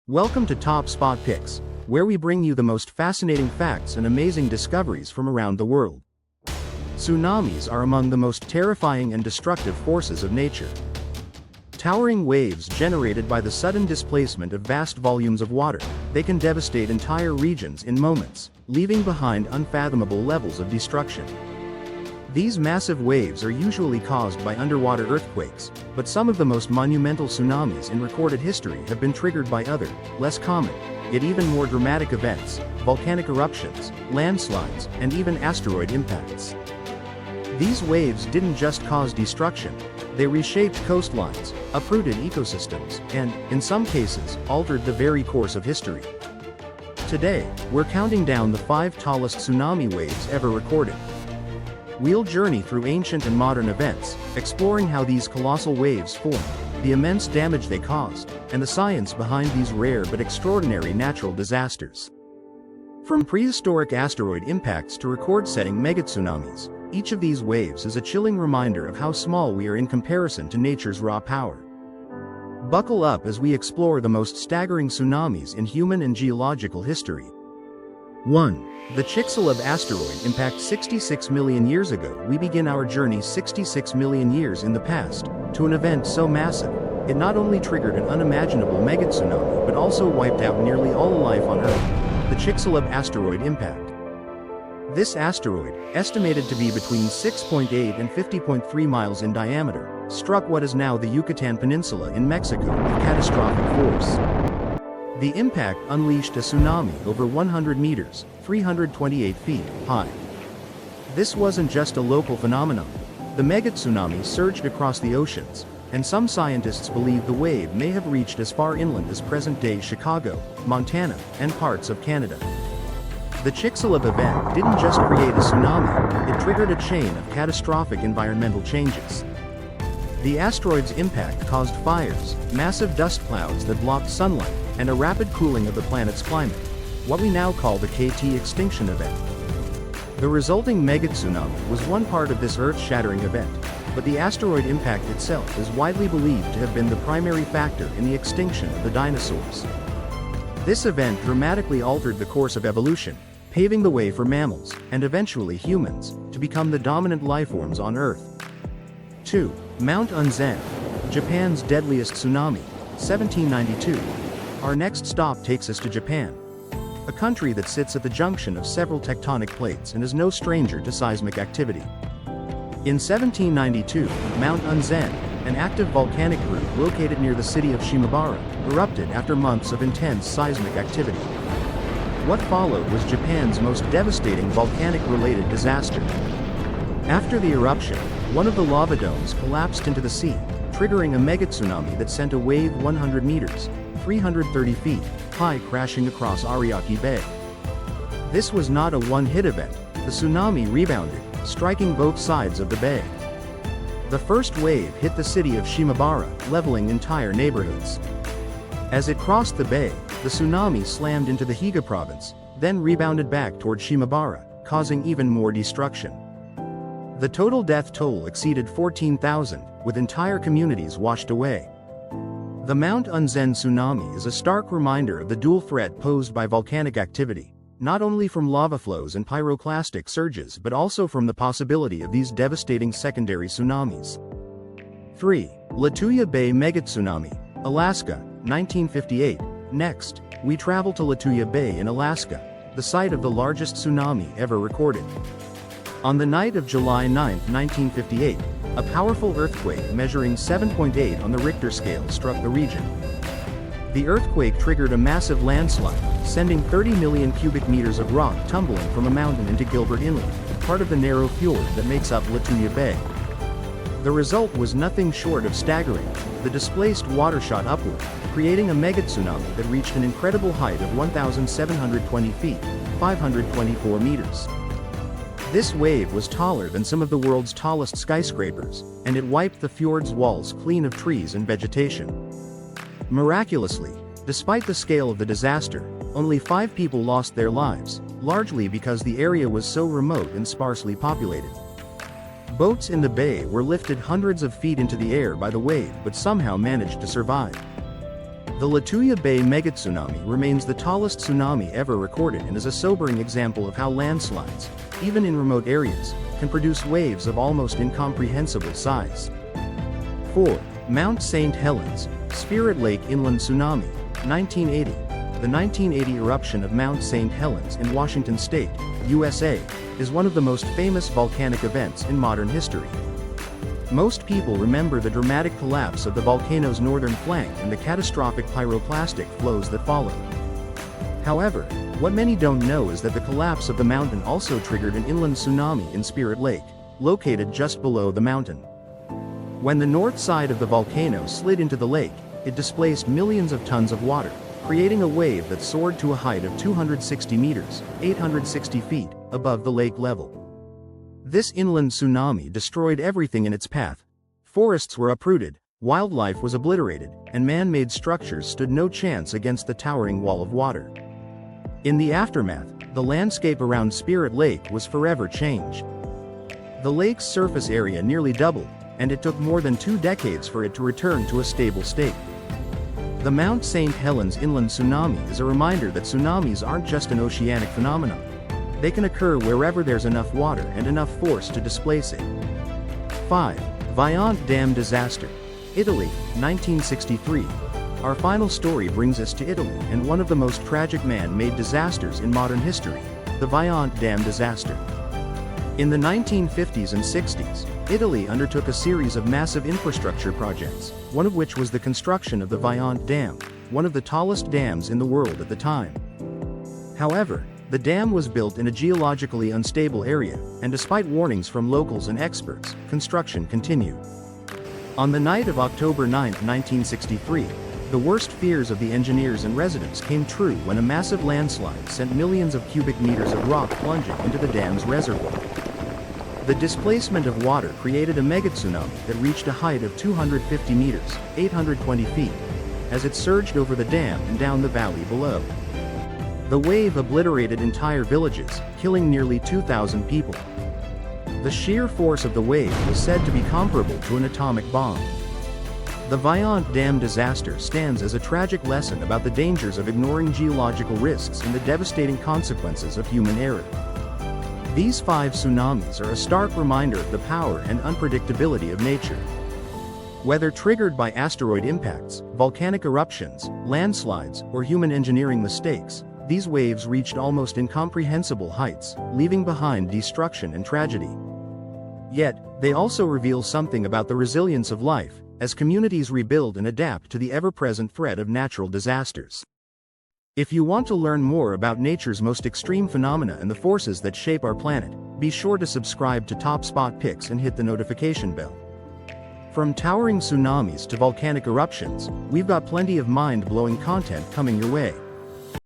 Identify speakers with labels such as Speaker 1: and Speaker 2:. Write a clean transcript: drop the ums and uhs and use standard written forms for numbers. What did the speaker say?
Speaker 1: Welcome to Top Spot Picks, where we bring you the most fascinating facts and amazing discoveries from around the world. Tsunamis are among the most terrifying and destructive forces of nature. Towering waves generated by the sudden displacement of vast volumes of water, they can devastate entire regions in moments, leaving behind unfathomable levels of destruction. These massive waves are usually caused by underwater earthquakes, but some of the most monumental tsunamis in recorded history have been triggered by other, less common, yet even more dramatic events: volcanic eruptions, landslides, and even asteroid impacts. These waves didn't just cause destruction, they reshaped coastlines, uprooted ecosystems, and, in some cases, altered the very course of history. Today, we're counting down the 5 tallest tsunami waves ever recorded. We'll journey through ancient and modern events, exploring how these colossal waves formed, the immense damage they caused, and the science behind these rare but extraordinary natural disasters. From prehistoric asteroid impacts to record-setting megatsunamis, each of these waves is a chilling reminder of how small we are in comparison to nature's raw power. Buckle up as we explore the most staggering tsunamis in human and geological history. 1. The Chixel asteroid impact 66 million years ago. We begin our journey 66 million years in the past, to an event so massive, it not only triggered an unimaginable megatsunami but also wiped out nearly all life on Earth: the Chixel asteroid impact. This asteroid, estimated to be between 6.8 and 50.3 miles in diameter, struck what is now the Yucatan Peninsula in Mexico with catastrophic force. The impact unleashed a tsunami over 100 meters, 328 feet, high. This wasn't just a local phenomenon. The megatsunami surged across the oceans, and some scientists believe the wave may have reached as far inland as present-day Chicago, Montana, and parts of Canada. The Chixel event didn't just create a tsunami, it triggered a chain of catastrophic environmental changes. The asteroid's impact caused fires, massive dust clouds that blocked sunlight, and a rapid cooling of the planet's climate, what we now call the KT extinction event. The resulting megatsunami was one part of this earth-shattering event, but the asteroid impact itself is widely believed to have been the primary factor in the extinction of the dinosaurs. This event dramatically altered the course of evolution, paving the way for mammals, and eventually humans, to become the dominant lifeforms on Earth. 2. Mount Unzen, Japan's deadliest tsunami, 1792. Our next stop takes us to Japan, a country that sits at the junction of several tectonic plates and is no stranger to seismic activity. In 1792, Mount Unzen, an active volcanic group located near the city of Shimabara, erupted after months of intense seismic activity. What followed was Japan's most devastating volcanic-related disaster. After the eruption, one of the lava domes collapsed into the sea, triggering a megatsunami that sent a wave 100 meters, 330 feet, high crashing across Ariake Bay. This was not a one-hit event. The tsunami rebounded, striking both sides of the bay. The first wave hit the city of Shimabara, leveling entire neighborhoods. As it crossed the bay, the tsunami slammed into the Higa province, then rebounded back toward Shimabara, causing even more destruction. The total death toll exceeded 14,000, with entire communities washed away. The Mount Unzen tsunami is a stark reminder of the dual threat posed by volcanic activity, not only from lava flows and pyroclastic surges but also from the possibility of these devastating secondary tsunamis. 3. Lituya Bay megatsunami, Alaska, 1958. Next, we travel to Lituya Bay in Alaska, the site of the largest tsunami ever recorded. On the night of July 9, 1958, a powerful earthquake measuring 7.8 on the Richter scale struck the region. The earthquake triggered a massive landslide, sending 30 million cubic meters of rock tumbling from a mountain into Gilbert Inlet, part of the narrow fjord that makes up Lituya Bay. The result was nothing short of staggering. The displaced water shot upward, creating a megatsunami that reached an incredible height of 1,720 feet, 524 meters. This wave was taller than some of the world's tallest skyscrapers, and it wiped the fjord's walls clean of trees and vegetation. Miraculously, despite the scale of the disaster, only 5 people lost their lives, largely because the area was so remote and sparsely populated. Boats in the bay were lifted hundreds of feet into the air by the wave but somehow managed to survive. The Lituya Bay megatsunami remains the tallest tsunami ever recorded and is a sobering example of how landslides, even in remote areas, can produce waves of almost incomprehensible size. 4. Mount St. Helens, Spirit Lake Inland Tsunami, 1980. The 1980 eruption of Mount St. Helens in Washington State, USA, is one of the most famous volcanic events in modern history. Most people remember the dramatic collapse of the volcano's northern flank and the catastrophic pyroclastic flows that followed. However, what many don't know is that the collapse of the mountain also triggered an inland tsunami in Spirit Lake, located just below the mountain. When the north side of the volcano slid into the lake, it displaced millions of tons of water, creating a wave that soared to a height of 260 meters, 860 feet, above the lake level. This inland tsunami destroyed everything in its path. Forests were uprooted, wildlife was obliterated, and man-made structures stood no chance against the towering wall of water. In the aftermath, the landscape around Spirit Lake was forever changed. The lake's surface area nearly doubled, and it took more than 2 decades for it to return to a stable state. The Mount St. Helens inland tsunami is a reminder that tsunamis aren't just an oceanic phenomenon. They can occur wherever there's enough water and enough force to displace it. 5. Viand Dam Disaster, Italy, 1963. Our final story brings us to Italy and one of the most tragic man-made disasters in modern history, the Viand Dam Disaster. In the 1950s and 60s, Italy undertook a series of massive infrastructure projects, one of which was the construction of the Viand Dam, one of the tallest dams in the world at the time. However, the dam was built in a geologically unstable area, and despite warnings from locals and experts, construction continued. On the night of October 9, 1963, the worst fears of the engineers and residents came true when a massive landslide sent millions of cubic meters of rock plunging into the dam's reservoir. The displacement of water created a megatsunami that reached a height of 250 meters, 820 feet, as it surged over the dam and down the valley below. The wave obliterated entire villages, killing nearly 2,000 people. The sheer force of the wave was said to be comparable to an atomic bomb. The Viand Dam disaster stands as a tragic lesson about the dangers of ignoring geological risks and the devastating consequences of human error. These 5 tsunamis are a stark reminder of the power and unpredictability of nature. Whether triggered by asteroid impacts, volcanic eruptions, landslides, or human engineering mistakes, these waves reached almost incomprehensible heights, leaving behind destruction and tragedy. Yet, they also reveal something about the resilience of life, as communities rebuild and adapt to the ever-present threat of natural disasters. If you want to learn more about nature's most extreme phenomena and the forces that shape our planet, be sure to subscribe to Top Spot Picks and hit the notification bell. From towering tsunamis to volcanic eruptions, we've got plenty of mind-blowing content coming your way.